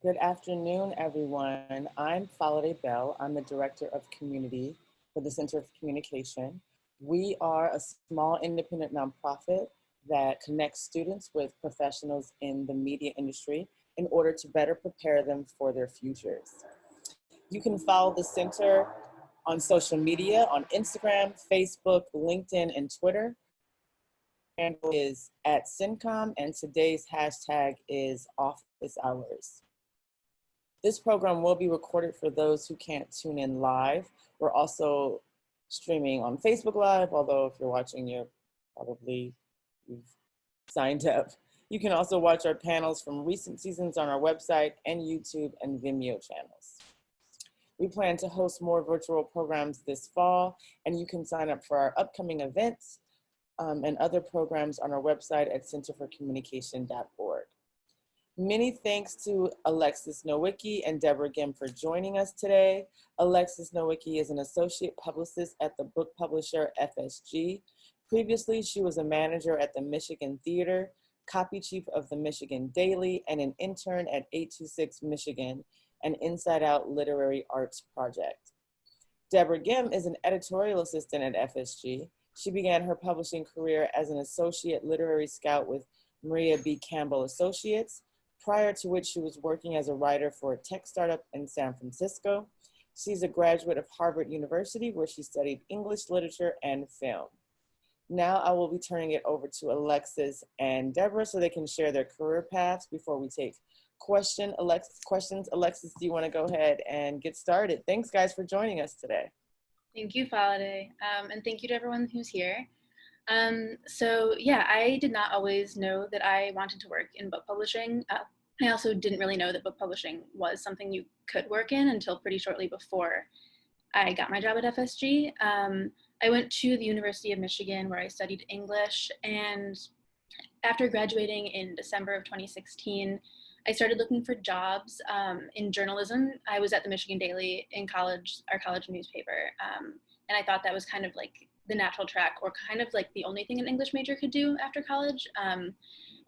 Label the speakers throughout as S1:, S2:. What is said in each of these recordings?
S1: Good afternoon, everyone. I'm Farrar Bell. I'm the Director of Community for the Center for Communication. We are a small independent nonprofit that connects students with professionals in the media industry in order to better prepare them for their futures. You can follow the center on social media on Instagram, Facebook, LinkedIn, and Twitter. Handle is at Syncom, and today's hashtag is office hours. This program will be recorded for those who can't tune in live. We're also streaming on Facebook Live, although if you're watching, you've signed up. You can also watch our panels from recent seasons on our website and YouTube and Vimeo channels. We plan to host more virtual programs this fall, and you can sign up for our upcoming events and other programs on our website at centerforcommunication.org. Many thanks to Alexis Nowicki and Deborah Ghim for joining us today. Alexis Nowicki is an associate publicist at the book publisher FSG. Previously, she was a manager at the Michigan Theater, copy chief of the Michigan Daily, and an intern at 826 Michigan, an Inside Out literary arts project. Deborah Ghim is an editorial assistant at FSG. She began her publishing career as an associate literary scout with Maria B. Campbell Associates, prior to which she was working as a writer for a tech startup in San Francisco. She's a graduate of Harvard University, where she studied English literature and film. Now I will be turning it over to Alexis and Deborah so they can share their career paths before we take questions. Alexis, do you want to go ahead and get started? Thanks, guys, for joining us today.
S2: Thank you, Faladay, and thank you to everyone who's here. So yeah, I did not always know that I wanted to work in book publishing. I also didn't really know that book publishing was something you could work in until pretty shortly before I got my job at FSG. I went to the University of Michigan where I studied English, and after graduating in December of 2016, I started looking for jobs in journalism. I was at the Michigan Daily in college, our college newspaper, and I thought that was kind of like the natural track, or kind of like the only thing an English major could do after college,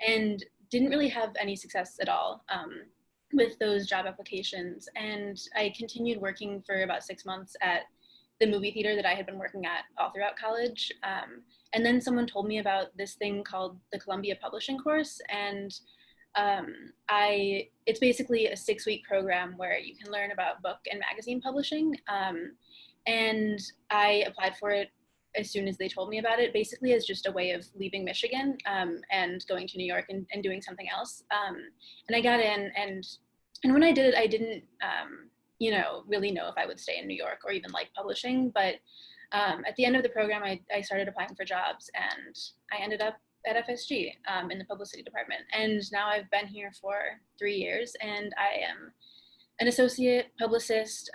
S2: and didn't really have any success at all with those job applications. And I continued working for about 6 months at the movie theater that I had been working at all throughout college. And then someone told me about this thing called the Columbia Publishing course, and it's basically a 6-week program where you can learn about book and magazine publishing. And I applied for it as soon as they told me about it, basically as just a way of leaving Michigan and going to New York and doing something else. And I got in, and when I did it, I didn't really know if I would stay in New York or even like publishing. But at the end of the program, I started applying for jobs, and I ended up at FSG in the publicity department. And now I've been here for 3 years, and I am an associate publicist.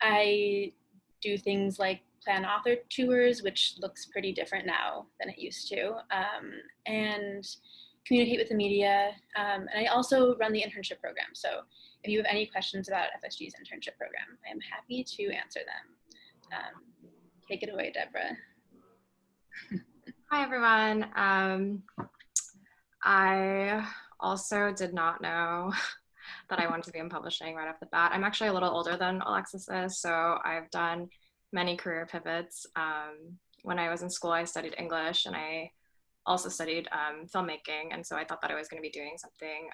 S2: I do things like plan author tours, which looks pretty different now than it used to, and communicate with the media. And I also run the internship program. So if you have any questions about FSG's internship program, I am happy to answer them. Take it away, Deborah.
S3: Hi, everyone. I also did not know that I wanted to be in publishing right off the bat. I'm actually a little older than Alexis is, so I've done many career pivots. When I was in school, I studied English, and I also studied filmmaking, and so I thought that I was going to be doing something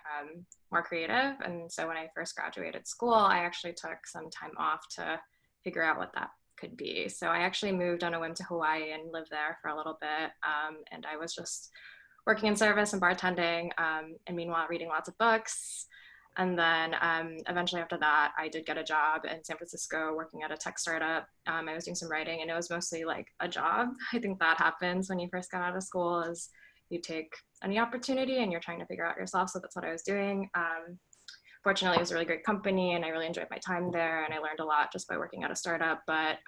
S3: more creative. And so when I first graduated school, I actually took some time off to figure out what that could be. So I actually moved on a whim to Hawaii and lived there for a little bit, and I was just working in service and bartending, and meanwhile reading lots of books. And then eventually after that, I did get a job in San Francisco working at a tech startup. I was doing some writing, and it was mostly like a job. I think that happens when you first got out of school, is you take any opportunity and you're trying to figure out yourself. So that's what I was doing. Fortunately, it was a really great company, and I really enjoyed my time there, and I learned a lot just by working at a startup. But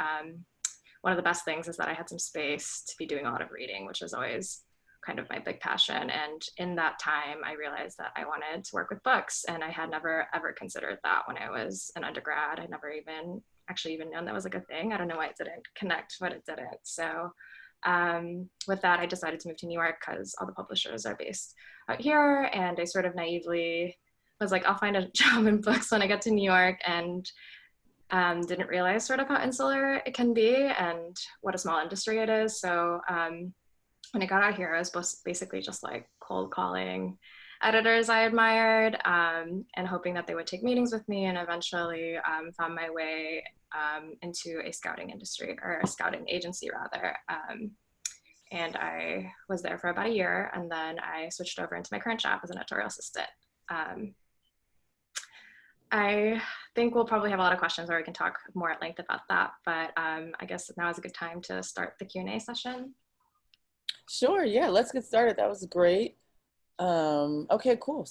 S3: one of the best things is that I had some space to be doing a lot of reading, which is always kind of my big passion. And in that time, I realized that I wanted to work with books, and I had never ever considered that when I was an undergrad. I never even known that was like a thing. I don't know why it didn't connect, but it didn't. So with that, I decided to move to New York because all the publishers are based out here, and I sort of naively was like, I'll find a job in books when I get to New York, and didn't realize sort of how insular it can be and what a small industry it is. So when I got out here, I was basically just like cold calling editors I admired, and hoping that they would take meetings with me, and eventually found my way into a scouting industry, or a scouting agency rather. And I was there for about a year, and then I switched over into my current job as an editorial assistant. I think we'll probably have a lot of questions where we can talk more at length about that, but I guess now is a good time to start the Q&A session.
S1: Sure, yeah, let's get started. That was great. Okay, cool.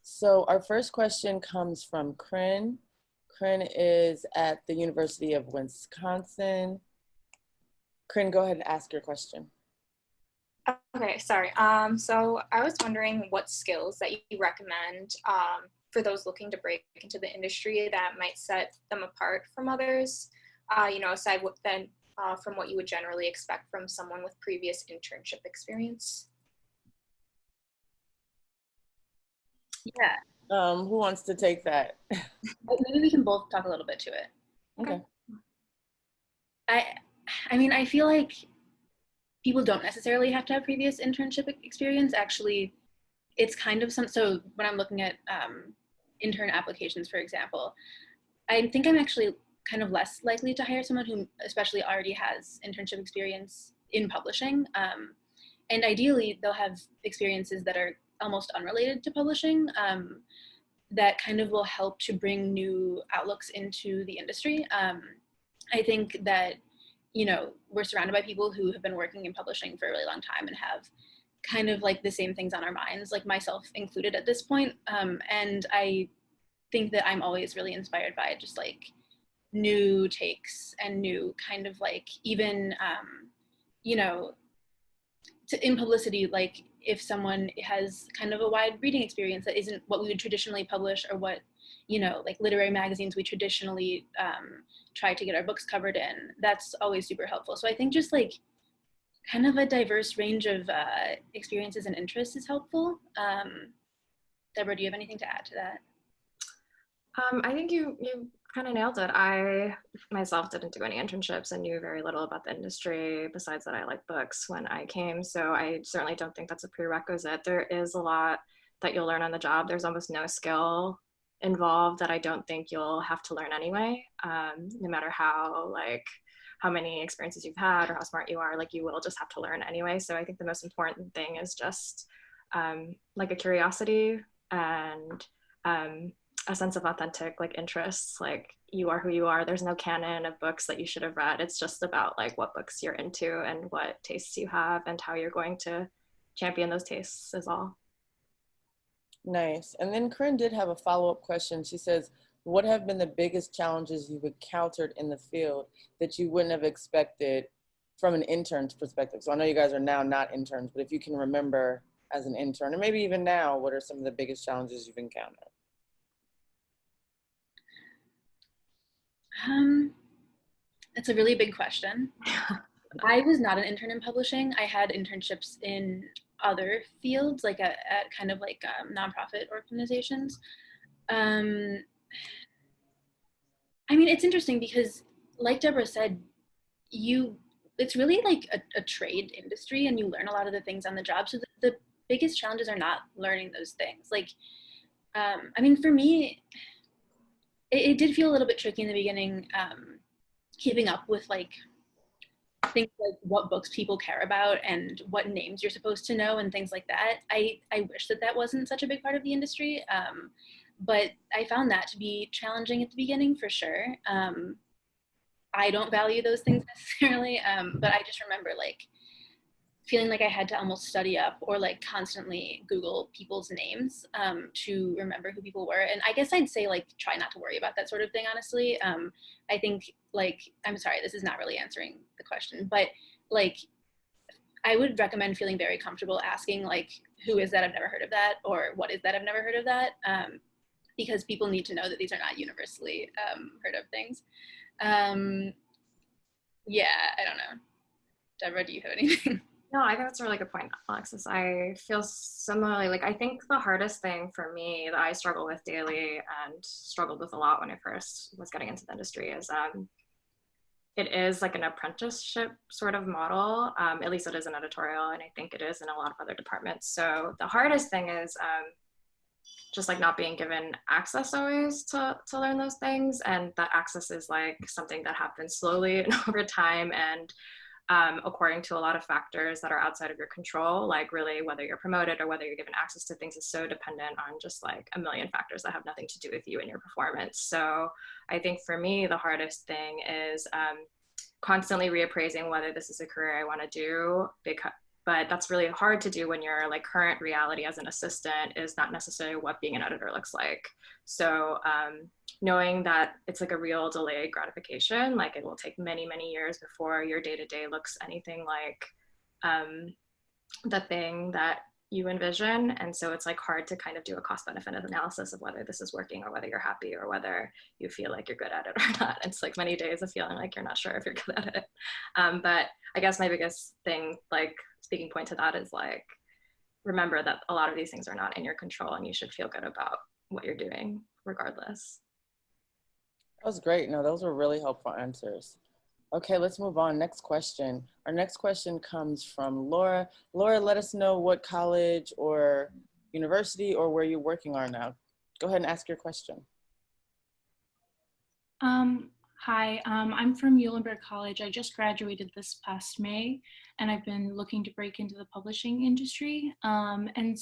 S1: So our first question comes from Kryn. Kryn is at the University of Wisconsin. Kryn, go ahead and ask your question.
S4: Okay, sorry. So I was wondering what skills that you recommend for those looking to break into the industry that might set them apart from others, aside from what you would generally expect from someone with previous internship experience.
S2: Yeah.
S1: Who wants to take that?
S2: Maybe we can both talk a little bit to it.
S1: Okay.
S2: I mean, I feel like people don't necessarily have to have previous internship experience. Actually, it's kind of so when I'm looking at intern applications, for example, I think I'm actually kind of less likely to hire someone who especially already has internship experience in publishing. And ideally, they'll have experiences that are almost unrelated to publishing, that kind of will help to bring new outlooks into the industry. I think that, we're surrounded by people who have been working in publishing for a really long time and have kind of like the same things on our minds, like myself included at this point. And I think that I'm always really inspired by just like new takes and new kind of like even, in publicity, like if someone has kind of a wide reading experience that isn't what we would traditionally publish, or what, like literary magazines we traditionally try to get our books covered in, that's always super helpful. So I think just like kind of a diverse range of experiences and interests is helpful. Deborah, do you have anything to add to that?
S3: I think you kind of nailed it. I myself didn't do any internships and knew very little about the industry besides that I like books when I came. So I certainly don't think that's a prerequisite. There is a lot that you'll learn on the job. There's almost no skill involved that I don't think you'll have to learn anyway, no matter how many experiences you've had or how smart you are, like you will just have to learn anyway. So I think the most important thing is just like a curiosity and a sense of authentic like interests. Like you are who you are. There's no canon of books that you should have read. It's just about like what books you're into and what tastes you have and how you're going to champion those tastes is all.
S1: Nice. And then Kryn did have a follow-up question. She says, what have been the biggest challenges you've encountered in the field that you wouldn't have expected from an intern's perspective? So I know you guys are now not interns, but if you can remember as an intern, and maybe even now, what are some of the biggest challenges you've encountered?
S2: That's a really big question. I was not an intern in publishing. I had internships in other fields, like at kind of like nonprofit organizations. I mean, it's interesting because, like Deborah said, it's really like a trade industry, and you learn a lot of the things on the job. So the biggest challenges are not learning those things. Like, I mean, for me, it did feel a little bit tricky in the beginning, keeping up with like things like what books people care about and what names you're supposed to know and things like that. I wish that wasn't such a big part of the industry, but I found that to be challenging at the beginning for sure. I don't value those things necessarily, but I just remember like feeling like I had to almost study up or like constantly Google people's names to remember who people were. And I guess I'd say like try not to worry about that sort of thing, honestly. I think like, I'm sorry, this is not really answering the question, but like I would recommend feeling very comfortable asking like, who is that? I've never heard of that. Or what is that? I've never heard of that. Because people need to know that these are not universally heard of things. Yeah, I don't know. Deborah, do you have anything?
S3: No, I think that's a really good point, Alexis. I feel similarly. Like, I think the hardest thing for me that I struggle with daily and struggled with a lot when I first was getting into the industry is it is like an apprenticeship sort of model. At least it is in editorial, and I think it is in a lot of other departments. So the hardest thing is just like not being given access always to learn those things. And that access is like something that happens slowly and over time, and according to a lot of factors that are outside of your control, like really whether you're promoted or whether you're given access to things is so dependent on just like a million factors that have nothing to do with you and your performance. So I think for me, the hardest thing is constantly reappraising whether this is a career I want to do, but that's really hard to do when your like current reality as an assistant is not necessarily what being an editor looks like. So knowing that it's like a real delayed gratification, like it will take many, many years before your day-to-day looks anything like the thing that you envision. And so it's like hard to kind of do a cost benefit analysis of whether this is working or whether you're happy or whether you feel like you're good at it or not. It's like many days of feeling like you're not sure if you're good at it. But I guess my biggest thing, like speaking point to that, is like, remember that a lot of these things are not in your control and you should feel good about what you're doing regardless.
S1: That was great. No, those were really helpful answers. Okay, let's move on. Next question. Our next question comes from Laura. Laura, let us know what college or university or where you're working are now. Go ahead and ask your question.
S5: Hi, I'm from Muhlenberg College. I just graduated this past May, and I've been looking to break into the publishing industry. And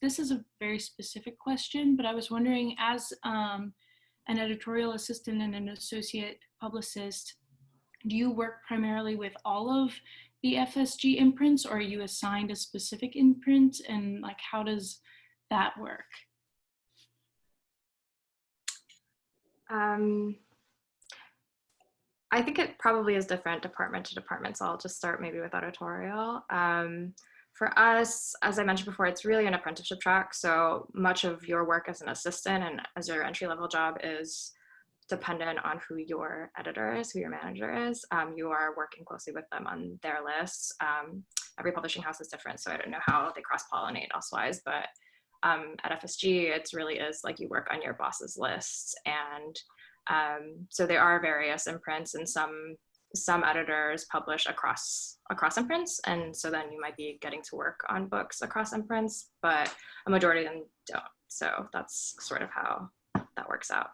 S5: this is a very specific question, but I was wondering, as an editorial assistant and an associate publicist, do you work primarily with all of the FSG imprints, or are you assigned a specific imprint, and like how does that work?
S3: I think it probably is different department to department, so I'll just start maybe with editorial. For us, as I mentioned before, it's really an apprenticeship track, so much of your work as an assistant and as your entry-level job is dependent on who your editor is, who your manager is. You are working closely with them on their lists. Every publishing house is different, so I don't know how they cross-pollinate elsewise, but at FSG, it really is like you work on your boss's lists. And so there are various imprints, and some editors publish across imprints, and so then you might be getting to work on books across imprints, but a majority of them don't. So that's sort of how that works out.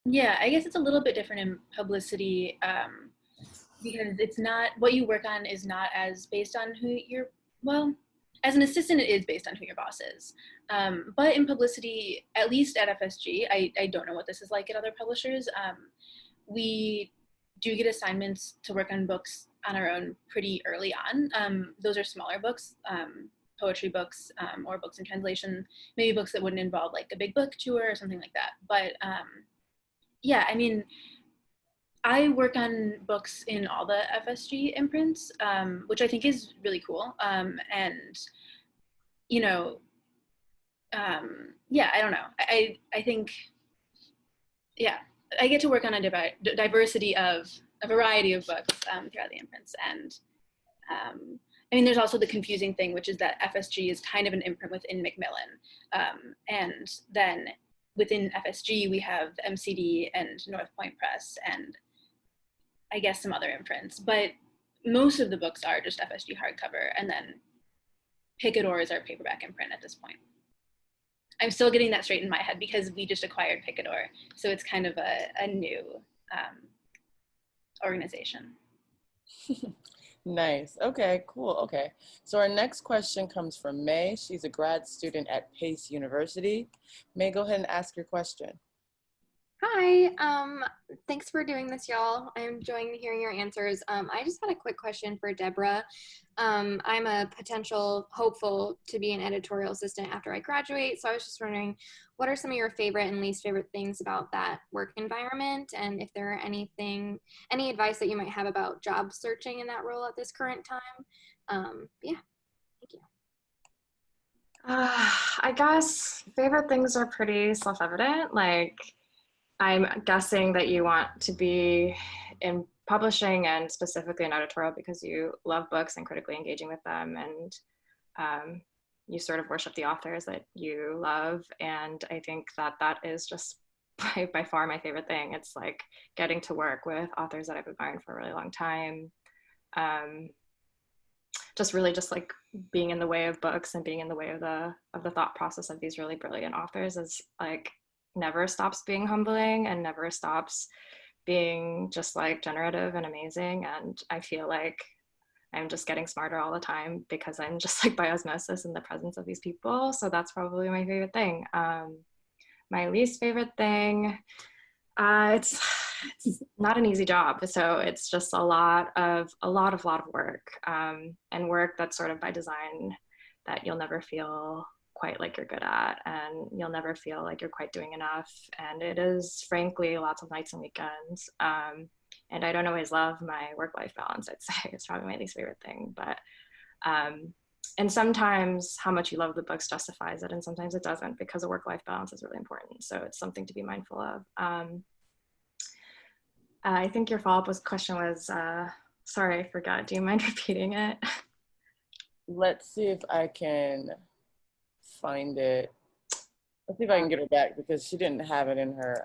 S2: Yeah, I guess it's a little bit different in publicity because it's not, what you work on is not as based on who you're, well, as an assistant, it is based on who your boss is. But in publicity, at least at FSG, I don't know what this is like at other publishers. We do get assignments to work on books on our own pretty early on. Those are smaller books, poetry books, or books in translation, maybe books that wouldn't involve like a big book tour or something like that. But yeah, I mean, I work on books in all the FSG imprints, which I think is really cool. And, you know, yeah, I don't know. I think, yeah, I get to work on a diversity of a variety of books throughout the imprints. And I mean, there's also the confusing thing, which is that FSG is kind of an imprint within Macmillan. And then within FSG, we have MCD and North Point Press and I guess some other imprints, but most of the books are just FSG hardcover, and then Picador is our paperback imprint at this point. I'm still getting that straight in my head because we just acquired Picador, so it's kind of a new organization.
S1: Nice. Okay, cool. Okay. So our next question comes from May. She's a grad student at Pace University. May, go ahead and ask your question.
S6: Hi, thanks for doing this, y'all. I'm enjoying hearing your answers. I just had a quick question for Deborah. I'm a potential hopeful to be an editorial assistant after I graduate, so I was just wondering, what are some of your favorite and least favorite things about that work environment, and if there are any advice that you might have about job searching in that role at this current time? Yeah, thank you.
S3: I guess favorite things are pretty self-evident. Like, I'm guessing that you want to be in publishing and specifically in editorial because you love books and critically engaging with them, and you sort of worship the authors that you love. And I think that that is just by far my favorite thing. It's like getting to work with authors that I've admired for a really long time. Just really just like being in the way of books and being in the way of the thought process of these really brilliant authors is like never stops being humbling and never stops being just like generative and amazing. And I feel like I'm just getting smarter all the time because I'm just like by osmosis in the presence of these people. So that's probably my favorite thing. My least favorite thing, it's not an easy job. So it's just a lot of work, and work that's sort of by design that you'll never feel quite like you're good at, and you'll never feel like you're quite doing enough. And it is frankly lots of nights and weekends. And I don't always love my work-life balance, I'd say. It's probably my least favorite thing. But and sometimes how much you love the books justifies it, and sometimes it doesn't, because a work-life balance is really important. So it's something to be mindful of. I think your follow-up question was, sorry, I forgot. Do you mind repeating it?
S1: Let's see if I can find it. Let's see if I can get her back, because she didn't have it in her.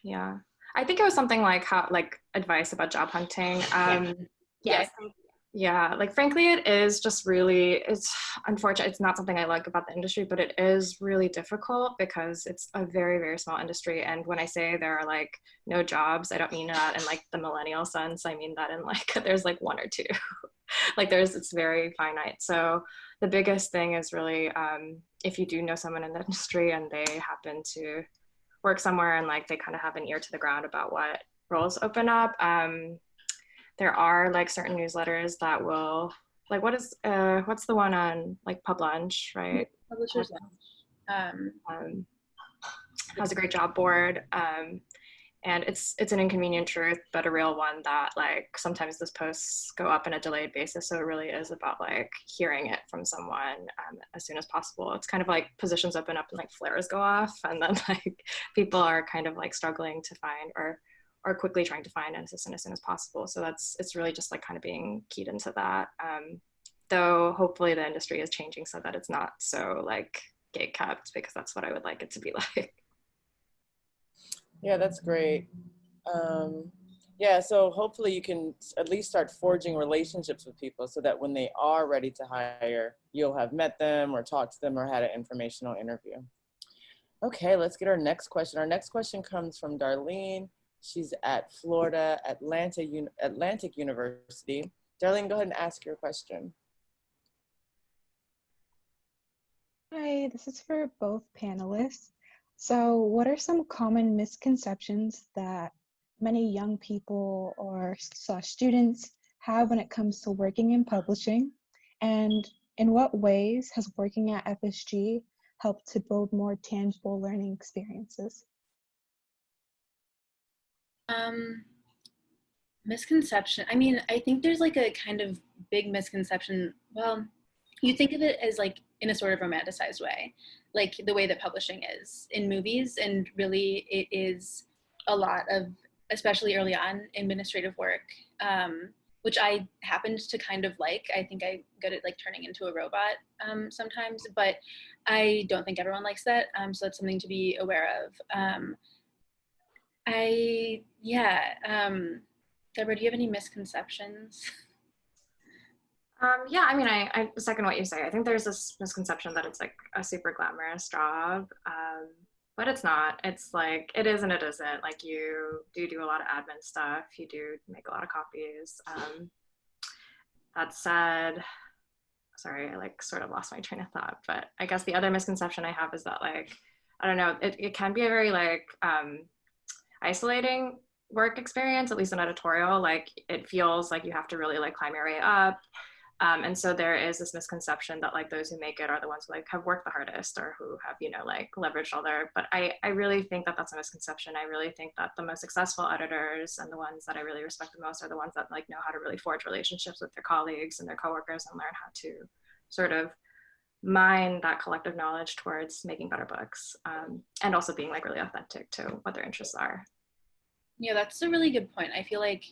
S3: Yeah, I think it was something like advice about job hunting.
S6: Yes.
S3: Yeah, like frankly, it is just really, it's unfortunate. It's not something I like about the industry, but it is really difficult because it's a very, very small industry. And when I say there are like no jobs, I don't mean that in like the millennial sense. I mean that in like, there's like one or two, like it's very finite. So the biggest thing is really, if you do know someone in the industry and they happen to work somewhere and like they kind of have an ear to the ground about what roles open up, there are like certain newsletters that will like, what's the one on like Pub Lunch, right?
S2: Publishers Lunch.
S3: Has a great job board. And it's an inconvenient truth, but a real one, that like sometimes those posts go up in a delayed basis. So it really is about like hearing it from someone as soon as possible. It's kind of like positions open up and like flares go off, and then like people are kind of like struggling to find or quickly trying to find an assistant as soon as possible. So it's really just like kind of being keyed into that. Though hopefully the industry is changing so that it's not so like gate kept, because that's what I would like it to be like.
S1: Yeah, that's great. Yeah, so hopefully you can at least start forging relationships with people so that when they are ready to hire, you'll have met them or talked to them or had an informational interview. Okay, let's get our next question. Our next question comes from Darlene. She's at Florida Atlantic University. Darlene, go ahead and ask your question.
S7: Hi, this is for both panelists. So what are some common misconceptions that many young people or students have when it comes to working in publishing? And in what ways has working at FSG helped to build more tangible learning experiences?
S2: Misconception. I mean, I think there's like a kind of big misconception. Well, you think of it as like in a sort of romanticized way, like the way that publishing is in movies, and really it is a lot of, especially early on, administrative work, which I happened to kind of like. I think I'm good at like turning into a robot sometimes, but I don't think everyone likes that. So that's something to be aware of. Deborah, do you have any misconceptions?
S3: Yeah, I mean, I second what you say. I think there's this misconception that it's like a super glamorous job, but it's not. It's like, it is and it isn't. Like you do a lot of admin stuff. You do make a lot of copies. That said, sorry, I like sort of lost my train of thought, but I guess the other misconception I have is that like, I don't know, it can be a very like isolating work experience, at least in editorial. Like it feels like you have to really like climb your way up. And so there is this misconception that like those who make it are the ones who like have worked the hardest or who have, you know, like leveraged all their, but I really think that that's a misconception. I really think that the most successful editors and the ones that I really respect the most are the ones that like know how to really forge relationships with their colleagues and their coworkers and learn how to sort of mine that collective knowledge towards making better books, and also being like really authentic to what their interests are.
S2: Yeah, that's a really good point. I feel like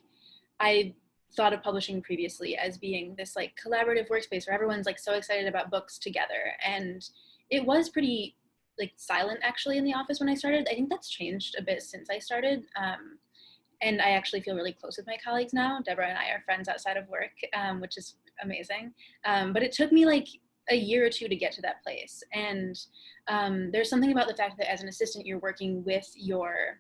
S2: I thought of publishing previously as being this like collaborative workspace where everyone's like so excited about books together. And it was pretty like silent actually in the office when I started. I think that's changed a bit since I started. And I actually feel really close with my colleagues now. Deborah and I are friends outside of work, which is amazing. But it took me like a year or two to get to that place. And there's something about the fact that as an assistant, you're working with your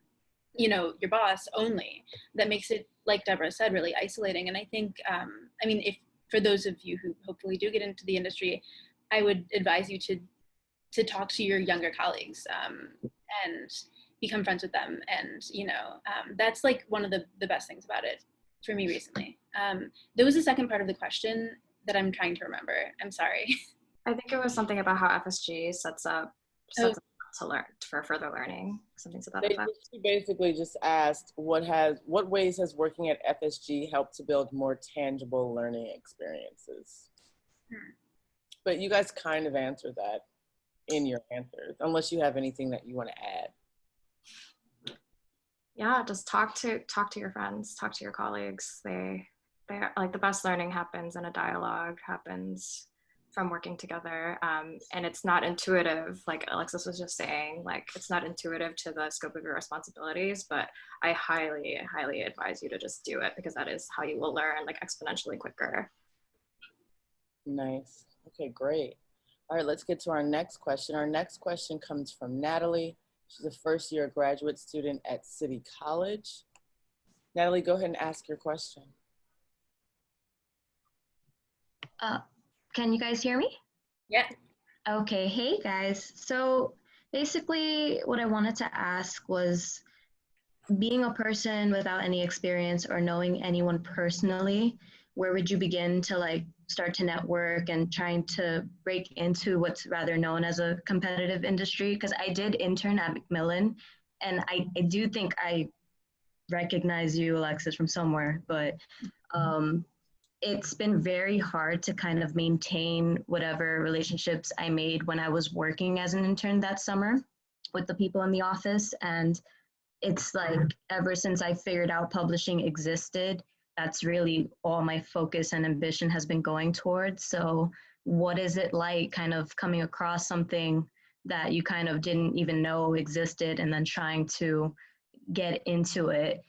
S2: boss only that makes it, like Deborah said, really isolating. And I think, I mean, if for those of you who hopefully do get into the industry, I would advise you to talk to your younger colleagues and become friends with them. And, that's like one of the best things about it for me recently. There was a second part of the question that I'm trying to remember. I'm sorry.
S3: I think it was something about how FSG sets up to learn for further learning, something to that effect.
S1: She basically just asked what ways has working at FSG helped to build more tangible learning experiences? But you guys kind of answered that in your answers, unless you have anything that you want to add.
S3: Yeah, just talk to your friends, talk to your colleagues. They like the best learning happens in a dialogue, happens from working together. And it's not intuitive, like Alexis was just saying, like it's not intuitive to the scope of your responsibilities, but I highly, highly advise you to just do it because that is how you will learn like exponentially quicker.
S1: Nice. Okay, great. All right, let's get to our next question. Our next question comes from Natalie. She's a first-year graduate student at City College. Natalie, go ahead and ask your question.
S8: Can you guys hear me?
S2: Yeah.
S8: Okay, hey guys. So basically what I wanted to ask was, being a person without any experience or knowing anyone personally, where would you begin to like start to network and trying to break into what's rather known as a competitive industry? Because I did intern at Macmillan, and I do think I recognize you, Alexis, from somewhere, but it's been very hard to kind of maintain whatever relationships I made when I was working as an intern that summer with the people in the office. And it's like, ever since I figured out publishing existed, that's really all my focus and ambition has been going towards. So what is it like kind of coming across something that you kind of didn't even know existed and then trying to get into it?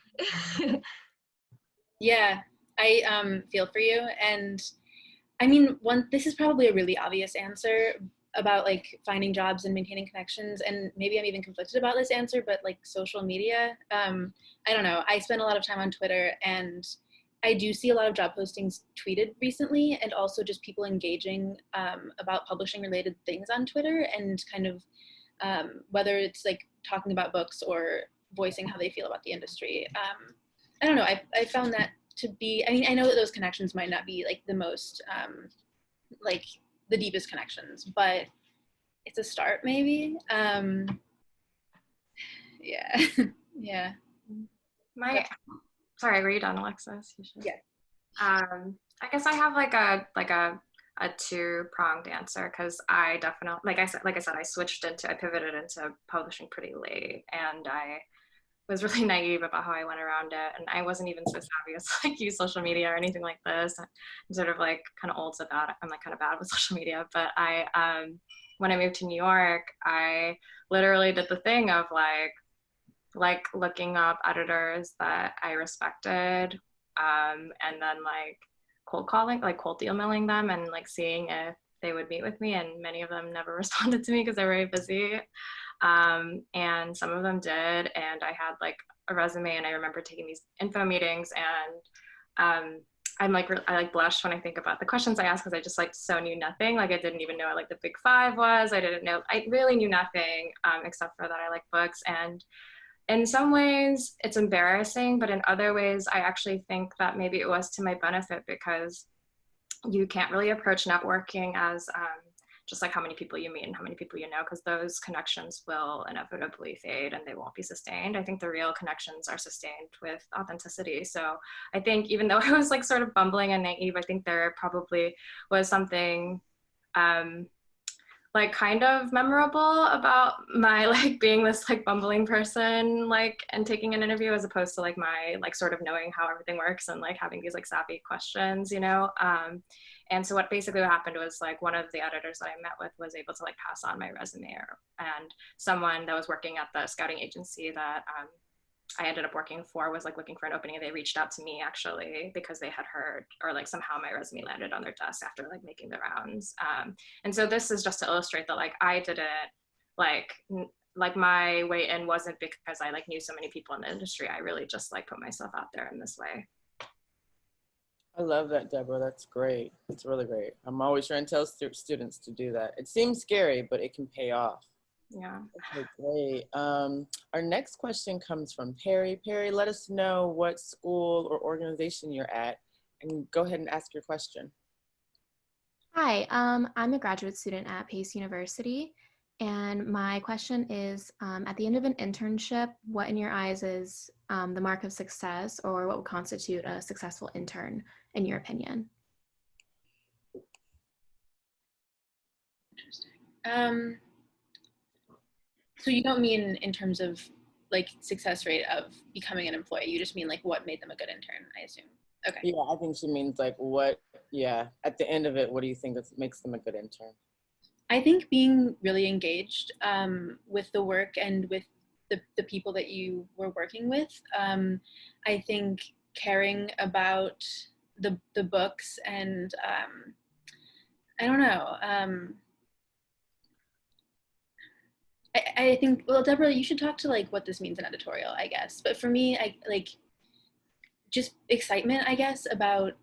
S2: Yeah, I feel for you. And I mean, this is probably a really obvious answer about like finding jobs and maintaining connections. And maybe I'm even conflicted about this answer, but like social media, I don't know. I spend a lot of time on Twitter, and I do see a lot of job postings tweeted recently, and also just people engaging about publishing related things on Twitter, and kind of whether it's like talking about books or voicing how they feel about the industry. I don't know, I found that to be, I mean, I know that those connections might not be like the most, like the deepest connections, but it's a start maybe. Yeah, yeah.
S3: Sorry, were you done, Alexis?
S2: Yeah.
S3: I guess I have like a two-pronged answer, because I definitely, like I said, I pivoted into publishing pretty late, and I was really naive about how I went around it, and I wasn't even so savvy as like use social media or anything like this. I'm sort of like kind of old, so bad. I'm like kind of bad with social media, but I when I moved to New York, I literally did the thing of like looking up editors that I respected, and then like cold calling, like cold emailing them, and like seeing if they would meet with me, and many of them never responded to me because they're very busy. And some of them did, and I had like a resume, and I remember taking these info meetings, and I like blush when I think about the questions I asked, because I just like so knew nothing. Like I didn't even know what like the Big Five was. I really knew nothing, except for that I like books. And in some ways it's embarrassing, but in other ways I actually think that maybe it was to my benefit, because you can't really approach networking as just like how many people you meet and how many people you know, because those connections will inevitably fade and they won't be sustained. I think the real connections are sustained with authenticity. So I think even though I was like sort of bumbling and naive, I think there probably was something like kind of memorable about my like being this like bumbling person like and taking an interview as opposed to like my like sort of knowing how everything works and like having these like savvy questions, you know. And so what basically happened was like one of the editors that I met with was able to like pass on my resume, and someone that was working at the scouting agency that I ended up working for was like looking for an opening, and they reached out to me actually because they had heard, or like somehow my resume landed on their desk after like making the rounds. And so this is just to illustrate that like I didn't like my way in wasn't because I like knew so many people in the industry. I really just like put myself out there in this way.
S1: I love that, Deborah. That's great. It's really great. I'm always trying to tell students to do that. It seems scary, but it can pay off.
S3: Yeah.
S1: Okay, great. Our next question comes from Perry. Perry, let us know what school or organization you're at, and go ahead and ask your question.
S9: Hi, I'm a graduate student at Pace University, and my question is, at the end of an internship, what in your eyes is the mark of success, or what would constitute a successful intern, in your opinion?
S2: Interesting. So you don't mean in terms of like success rate of becoming an employee, you just mean like what made them a good intern, I assume. Okay.
S1: Yeah, I think she means like what, yeah, at the end of it, what do you think that makes them a good intern?
S2: I think being really engaged with the work and with the people that you were working with. I think caring about the books and I don't know. I think, well, Deborah, you should talk to like what this means in editorial, I guess. But for me, I like just excitement, I guess, about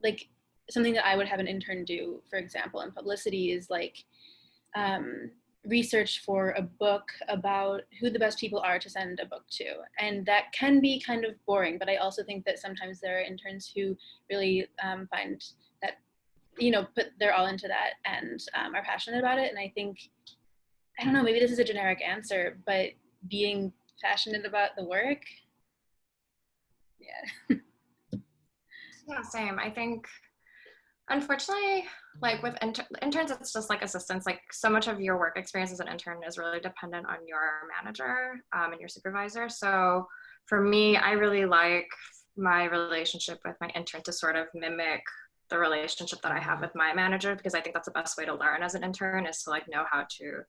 S2: like something that I would have an intern do, for example, in publicity is like research for a book about who the best people are to send a book to. And that can be kind of boring, but I also think that sometimes there are interns who really find that, you know, put their all into that and are passionate about it. And I think, I don't know, maybe this is a generic answer, but being passionate about the work, yeah.
S3: Yeah, same. I think, unfortunately, like with interns, it's just like assistants. Like so much of your work experience as an intern is really dependent on your manager and your supervisor. So for me, I really like my relationship with my intern to sort of mimic the relationship that I have with my manager, because I think that's the best way to learn as an intern is to like know how to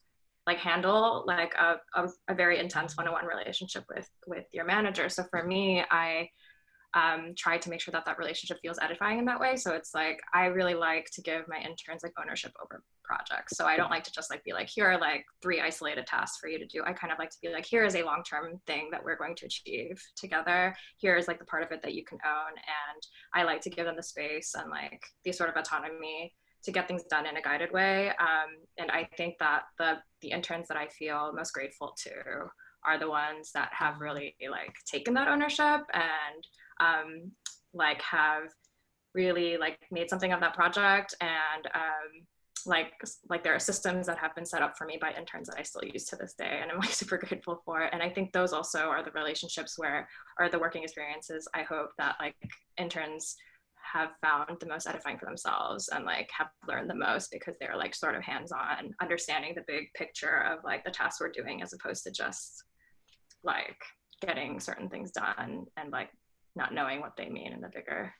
S3: like handle like a very intense one-on-one relationship with your manager. So for me, I try to make sure that that relationship feels edifying in that way. So it's like, I really like to give my interns like ownership over projects. So I don't like to just like be like, here are like 3 isolated tasks for you to do. I kind of like to be like, here is a long-term thing that we're going to achieve together. Here is like the part of it that you can own. And I like to give them the space and like the sort of autonomy to get things done in a guided way. And I think that the interns that I feel most grateful to are the ones that have really like taken that ownership and like have really like made something of that project. And like there are systems that have been set up for me by interns that I still use to this day, and I'm like super grateful for it. And I think those also are the relationships or the working experiences I hope that like interns have found the most edifying for themselves and like have learned the most, because they're like sort of hands-on, understanding the big picture of like the tasks we're doing, as opposed to just like getting certain things done and like not knowing what they mean in the bigger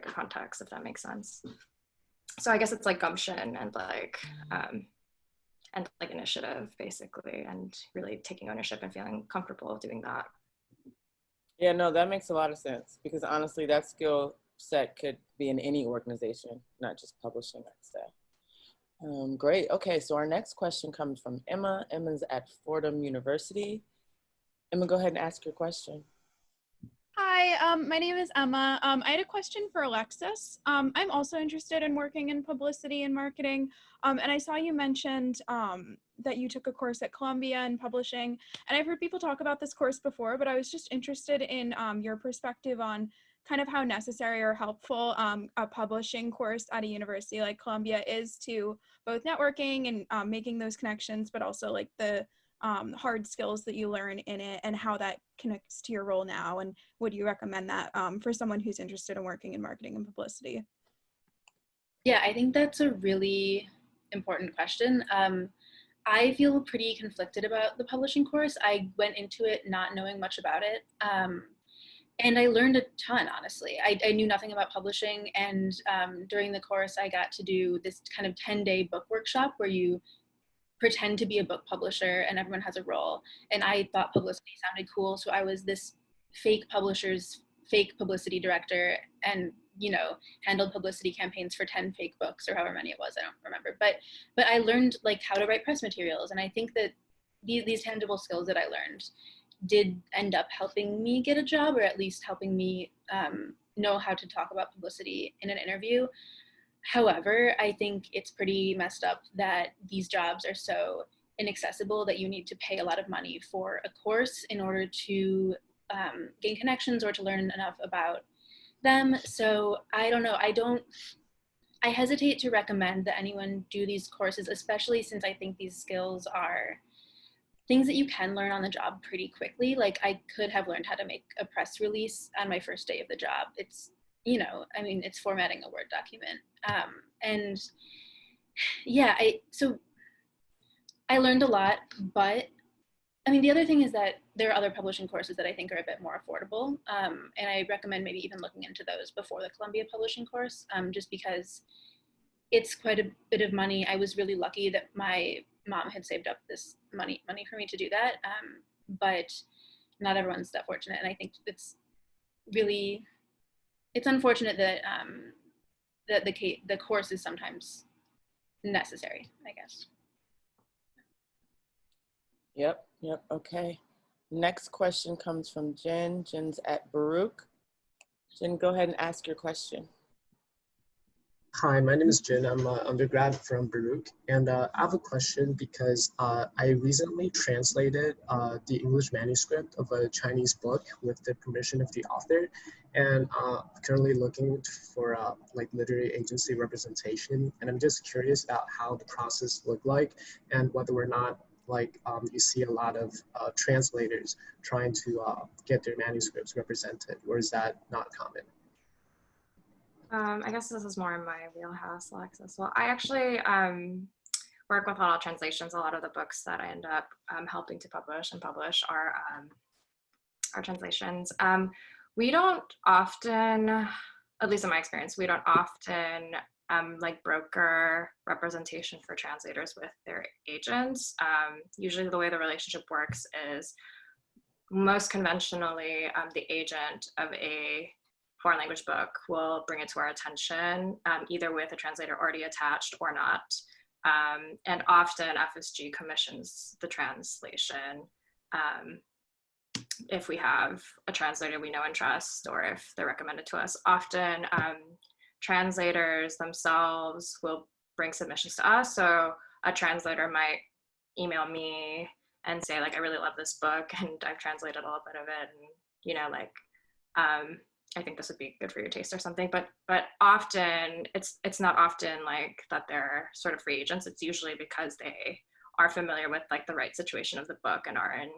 S3: context, if that makes sense. So I guess it's like gumption and like initiative basically, and really taking ownership and feeling comfortable doing that.
S1: Yeah, no, that makes a lot of sense, because honestly, that skill set could be in any organization, not just publishing, I'd say. Great. Okay, so our next question comes from Emma. Emma's at Fordham University. Emma, go ahead and ask your question.
S10: Hi, my name is Emma. I had a question for Alexis. I'm also interested in working in publicity and marketing, and I saw you mentioned that you took a course at Columbia in publishing, and I've heard people talk about this course before, but I was just interested in your perspective on kind of how necessary or helpful a publishing course at a university like Columbia is to both networking and making those connections, but also like the hard skills that you learn in it, and how that connects to your role now. And would you recommend that for someone who's interested in working in marketing and publicity?
S2: Yeah, I think that's a really important question. I feel pretty conflicted about the publishing course. I went into it not knowing much about it. And I learned a ton, honestly. I knew nothing about publishing, and during the course I got to do this kind of 10-day book workshop where you pretend to be a book publisher and everyone has a role. And I thought publicity sounded cool, so I was this fake publisher's fake publicity director and, you know, handled publicity campaigns for 10 fake books or however many it was, I don't remember. But I learned like how to write press materials, and I think that these tangible skills that I learned did end up helping me get a job, or at least helping me know how to talk about publicity in an interview. However, I think it's pretty messed up that these jobs are so inaccessible that you need to pay a lot of money for a course in order to gain connections or to learn enough about them. So I don't know, I hesitate to recommend that anyone do these courses, especially since I think these skills are things that you can learn on the job pretty quickly. Like I could have learned how to make a press release on my first day of the job. It's, you know, I mean, it's formatting a Word document. And yeah, so I learned a lot, but I mean, the other thing is that there are other publishing courses that I think are a bit more affordable. And I recommend maybe even looking into those before the Columbia publishing course, just because it's quite a bit of money. I was really lucky that my mom had saved up this money for me to do that. But not everyone's that fortunate. And I think it's unfortunate that that the course is sometimes necessary, I guess.
S1: Yep, okay. Next question comes from Jen. Jen's at Baruch. Jen, go ahead and ask your question.
S11: Hi, my name is Jin. I'm an undergrad from Baruch, and I have a question because I recently translated the English manuscript of a Chinese book with the permission of the author, and currently looking for like literary agency representation. And I'm just curious about how the process looked like and whether or not like you see a lot of translators trying to get their manuscripts represented, or is that not common?
S3: I guess this is more in my wheelhouse, Alexis. Well, I actually work with a lot of translations. A lot of the books that I end up helping to publish are translations. We don't often, at least in my experience, we don't often like broker representation for translators with their agents. Usually the way the relationship works is most conventionally the agent of a foreign language book will bring it to our attention, either with a translator already attached or not. And often FSG commissions the translation if we have a translator we know and trust, or if they're recommended to us. Often translators themselves will bring submissions to us. So a translator might email me and say, like, I really love this book and I've translated a little bit of it, and, you know, like, I think this would be good for your taste or something. But often it's not often like that they're sort of free agents. It's usually because they are familiar with like the right situation of the book and are in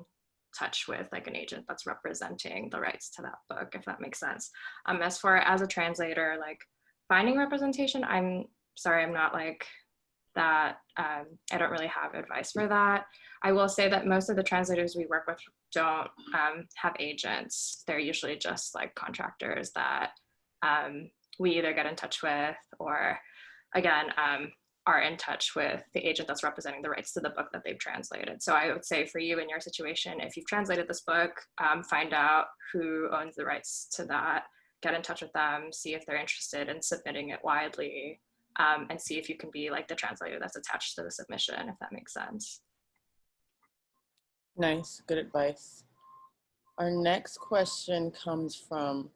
S3: touch with like an agent that's representing the rights to that book, if that makes sense. As far as a translator, like finding representation, I'm sorry, I'm not like that. I don't really have advice for that. I will say that most of the translators we work with don't have agents. They're usually just like contractors that we either get in touch with, or again, are in touch with the agent that's representing the rights to the book that they've translated. So I would say for you in your situation, if you've translated this book, find out who owns the rights to that, get in touch with them, see if they're interested in submitting it widely, and see if you can be like the translator that's attached to the submission, if that makes sense.
S1: Nice, good advice. Our next question comes from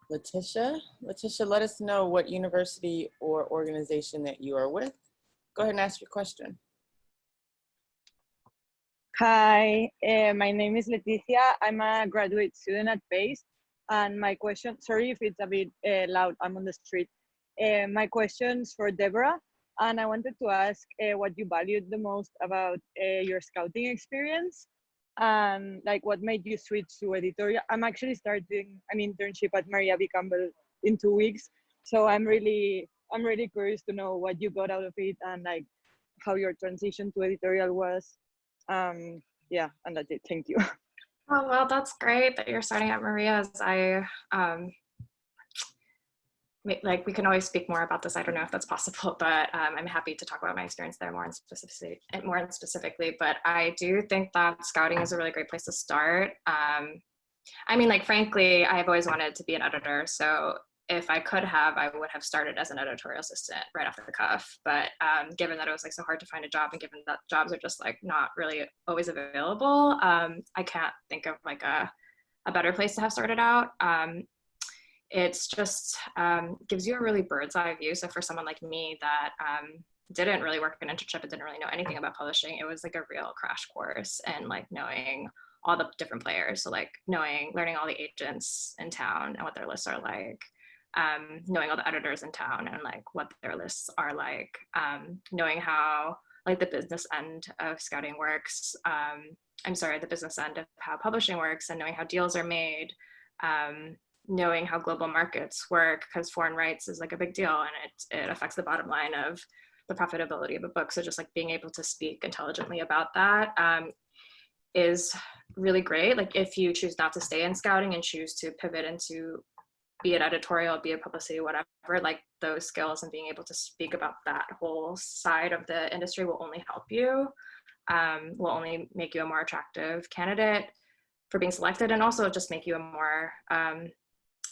S1: Letitia. Letitia, let us know what university or organization that you are with. Go ahead and ask your question.
S12: Hi, my name is Leticia. I'm a graduate student at PACE. And my question, sorry if it's a bit loud, I'm on the street. My question's for Deborah. And I wanted to ask what you valued the most about your scouting experience, and like what made you switch to editorial. I'm actually starting an internship at Maria B. Campbell in 2 weeks. So I'm really curious to know what you got out of it, and like how your transition to editorial was. Yeah, and that's it. Thank you.
S3: Oh, well, that's great that you're starting at Maria's. Like, we can always speak more about this. I don't know if that's possible, but I'm happy to talk about my experience there more specifically. But I do think that scouting is a really great place to start. I mean, like, frankly, I've always wanted to be an editor. So if I could have, I would have started as an editorial assistant right off the cuff. But given that it was like so hard to find a job, and given that jobs are just like not really always available, I can't think of like a better place to have started out. It's just gives you a really bird's eye view. So for someone like me that didn't really work an internship and didn't really know anything about publishing, it was like a real crash course, and like knowing all the different players. So like learning all the agents in town and what their lists are like, knowing all the editors in town and like what their lists are like, knowing how like the business end of scouting works. The business end of how publishing works, and knowing how deals are made, knowing how global markets work, because foreign rights is like a big deal, and it affects the bottom line of the profitability of a book. So just like being able to speak intelligently about that is really great. Like if you choose not to stay in scouting and choose to pivot into be it editorial, be it publicity, whatever, like those skills and being able to speak about that whole side of the industry will only help you, will only make you a more attractive candidate for being selected, and also just make you a more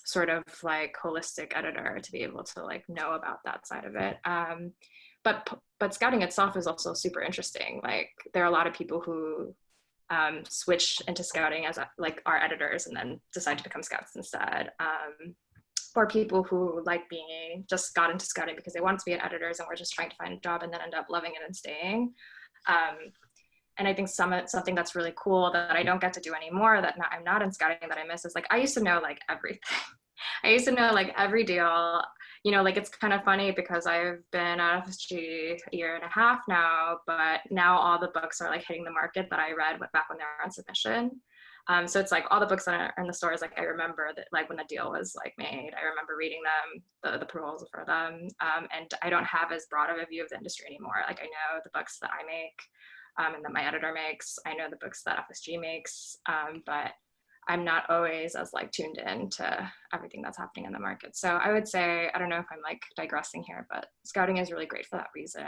S3: sort of like holistic editor to be able to like know about that side of it. But scouting itself is also super interesting. Like there are a lot of people who switch into scouting as like our editors and then decide to become scouts instead. Or people who like just got into scouting because they wanted to be an editors and were just trying to find a job and then end up loving it and staying. And I think something that's really cool that I don't get to do anymore, that I'm not in scouting, that I miss, is like I used to know like everything. I used to know like every deal. You know, like it's kind of funny because I've been at FSG a year and a half now, but now all the books are like hitting the market that I read back when they were on submission. So it's like all the books that are in the stores, like I remember that like when the deal was like made, I remember reading them, the proposal for them, and I don't have as broad of a view of the industry anymore. Like I know the books that I make and that my editor makes, I know the books that FSG makes, but I'm not always as like tuned in to everything that's happening in the market. So I would say, I don't know if I'm like digressing here, but scouting is really great for that reason.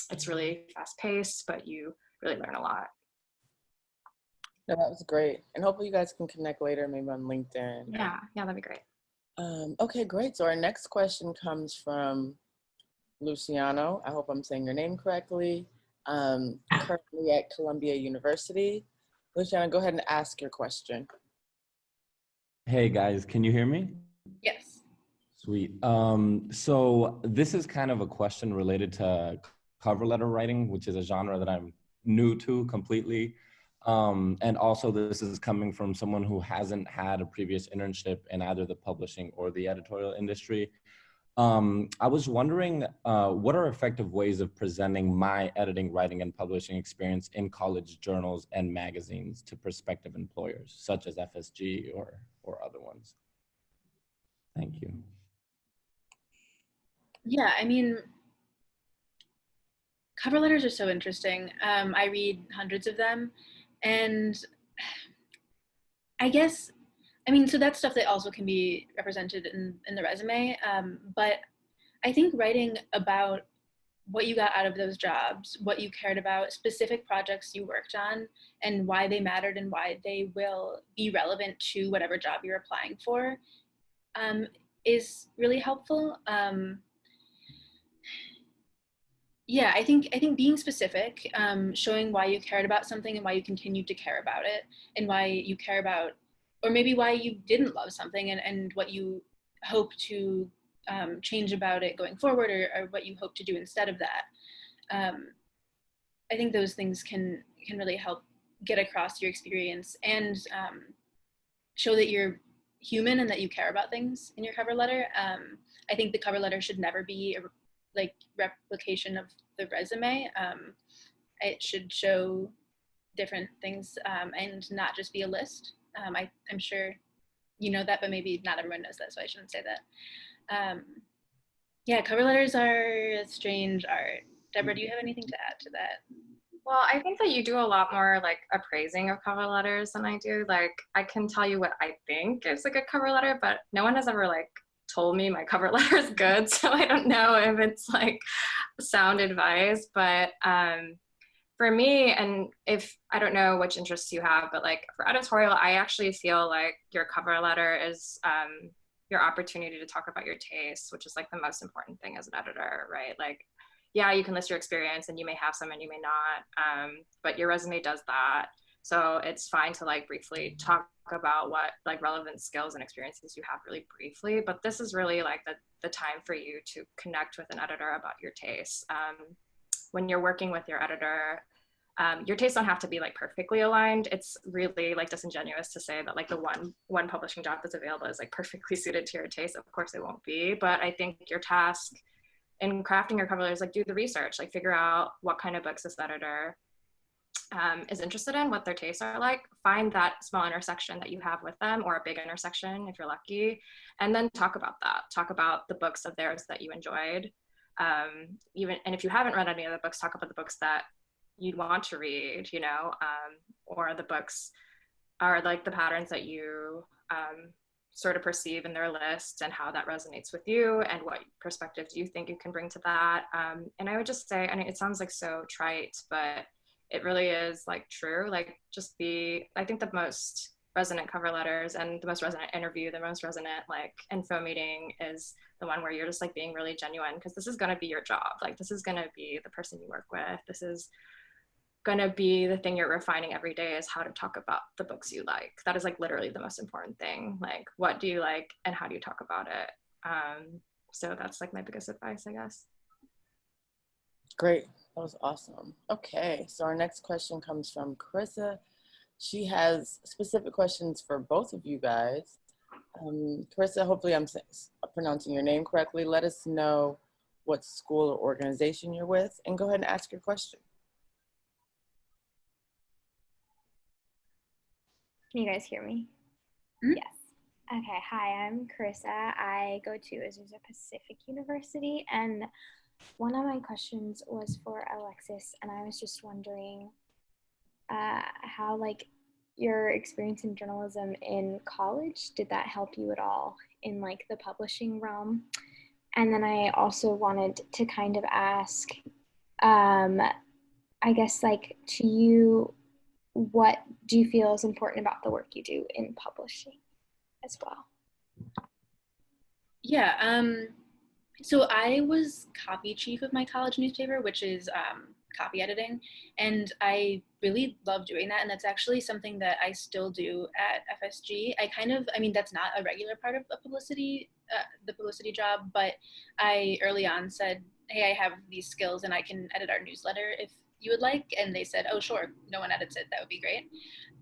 S3: It's really fast paced, but you really learn a lot.
S1: No, that was great. And hopefully you guys can connect later, maybe on LinkedIn.
S3: Yeah, that'd be great.
S1: Okay, great. So our next question comes from Luciano. I hope I'm saying your name correctly. Currently at Columbia University. Luciano, go ahead and ask your question.
S13: Hey guys, can you hear me?
S2: Yes.
S13: Sweet. So this is kind of a question related to cover letter writing, which is a genre that I'm new to completely. And also this is coming from someone who hasn't had a previous internship in either the publishing or the editorial industry. I was wondering, what are effective ways of presenting my editing, writing, and publishing experience in college journals and magazines to prospective employers, such as FSG or other ones? Thank you.
S2: Yeah, I mean, cover letters are so interesting. I read hundreds of them, and I guess, I mean, so that's stuff that also can be represented in the resume, but I think writing about what you got out of those jobs, what you cared about, specific projects you worked on, and why they mattered and why they will be relevant to whatever job you're applying for, is really helpful. Yeah, I think being specific, showing why you cared about something and why you continue to care about it, and why you care about, or maybe why you didn't love something, and what you hope to change about it going forward, or what you hope to do instead of that. I think those things can really help get across your experience and show that you're human and that you care about things in your cover letter. I think the cover letter should never be like replication of the resume. It should show different things and not just be a list. I'm sure you know that, but maybe not everyone knows that, so I shouldn't say that. Yeah, cover letters are a strange art. Deborah, do you have anything to add to that?
S3: Well, I think that you do a lot more like appraising of cover letters than I do. Like, I can tell you what I think is a good cover letter, but no one has ever like told me my cover letter is good. So I don't know if it's like sound advice, but for me, and if I don't know which interests you have, but like for editorial, I actually feel like your cover letter is your opportunity to talk about your tastes, which is like the most important thing as an editor, right? Like, yeah, you can list your experience and you may have some and you may not, but your resume does that. So it's fine to like briefly talk about what like relevant skills and experiences you have really briefly, but this is really like the time for you to connect with an editor about your tastes. When you're working with your editor, your tastes don't have to be like perfectly aligned. It's really like disingenuous to say that like the one publishing job that's available is like perfectly suited to your taste. Of course it won't be, but I think your task in crafting your cover letter is like do the research, like figure out what kind of books this editor is interested in, what their tastes are like, find that small intersection that you have with them, or a big intersection if you're lucky, and then talk about that. Talk about the books of theirs that you enjoyed. And if you haven't read any of the books, talk about the books that you'd want to read, you know, or the books are like the patterns that you sort of perceive in their list and how that resonates with you and what perspectives you think you can bring to that. And I would just say, I mean, it sounds like so trite, but it really is like true. Like I think the most resonant cover letters and the most resonant interview, the most resonant like info meeting is the one where you're just like being really genuine, because this is going to be your job. Like this is going to be the person you work with. This is going to be the thing you're refining every day, is how to talk about the books you like. That is like literally the most important thing. Like, what do you like and how do you talk about it? So that's like my biggest advice, I guess.
S1: Great, that was awesome. Okay, so our next question comes from Carissa. She has specific questions for both of you guys. Carissa, hopefully I'm pronouncing your name correctly. Let us know what school or organization you're with, and go ahead and ask your question.
S14: Can you guys hear me? Mm-hmm. Yes. Okay, hi, I'm Carissa. I go to Azusa Pacific University, and one of my questions was for Alexis, and I was just wondering how like your experience in journalism in college, did that help you at all in like the publishing realm? And then I also wanted to kind of ask, I guess like to you, what do you feel is important about the work you do in publishing as well?
S2: Yeah, so I was copy chief of my college newspaper, which is copy editing, and I really love doing that, and that's actually something that I still do at FSG. I mean, that's not a regular part of a publicity, the publicity job, but I early on said, hey, I have these skills and I can edit our newsletter if you would like, and they said, oh sure, no one edits it, that would be great.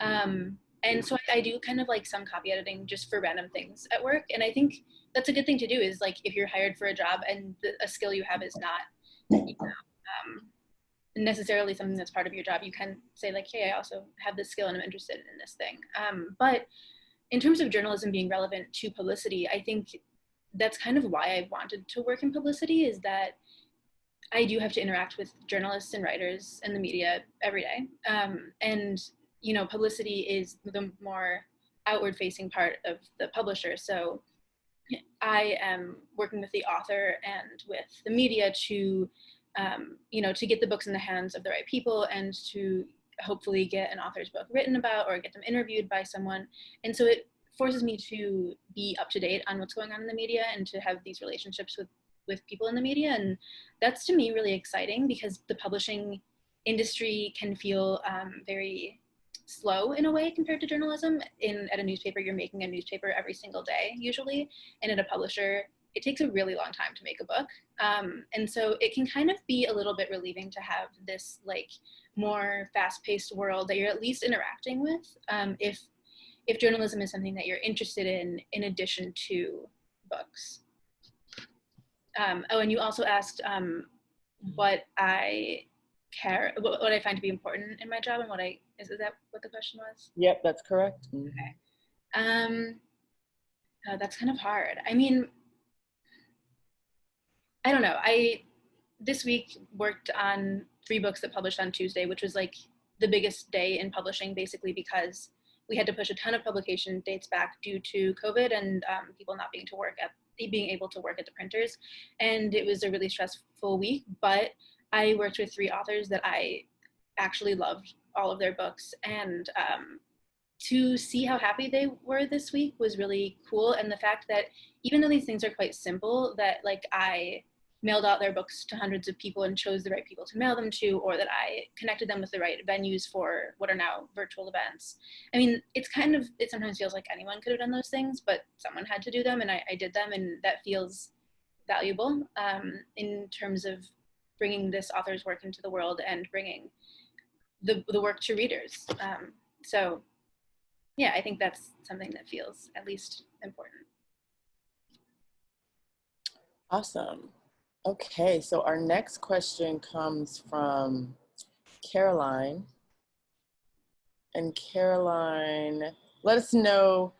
S2: And so I do kind of like some copy editing just for random things at work, and I think that's a good thing to do, is like if you're hired for a job and a skill you have is not, you know, necessarily something that's part of your job, you can say like, hey, I also have this skill and I'm interested in this thing. But in terms of journalism being relevant to publicity, I think that's kind of why I wanted to work in publicity, is that I do have to interact with journalists and writers and the media every day. And, you know, publicity is the more outward facing part of the publisher. So I am working with the author and with the media to, you know, to get the books in the hands of the right people and to hopefully get an author's book written about or get them interviewed by someone. And so it forces me to be up to date on what's going on in the media and to have these relationships with people in the media. And that's to me really exciting, because the publishing industry can feel very slow in a way compared to journalism. At a newspaper, you're making a newspaper every single day usually, and at a publisher it takes a really long time to make a book. And so it can kind of be a little bit relieving to have this like more fast-paced world that you're at least interacting with, if journalism is something that you're interested in addition to books. Oh, and you also asked what I find to be important in my job, and is that what the question was?
S1: Yep, that's correct.
S2: Okay. That's kind of hard. I mean, I don't know. this week worked on 3 books that published on Tuesday, which was like the biggest day in publishing, basically because we had to push a ton of publication dates back due to COVID and people not being able to work at the printers. And it was a really stressful week, but I worked with 3 authors that I actually loved all of their books, and to see how happy they were this week was really cool. And the fact that even though these things are quite simple, that like I mailed out their books to hundreds of people and chose the right people to mail them to, or that I connected them with the right venues for what are now virtual events. I mean, it sometimes feels like anyone could have done those things, but someone had to do them, and I did them, and that feels valuable in terms of bringing this author's work into the world and bringing the work to readers. So yeah, I think that's something that feels at least important.
S1: Awesome. Okay, so our next question comes from Caroline. And Caroline, let us know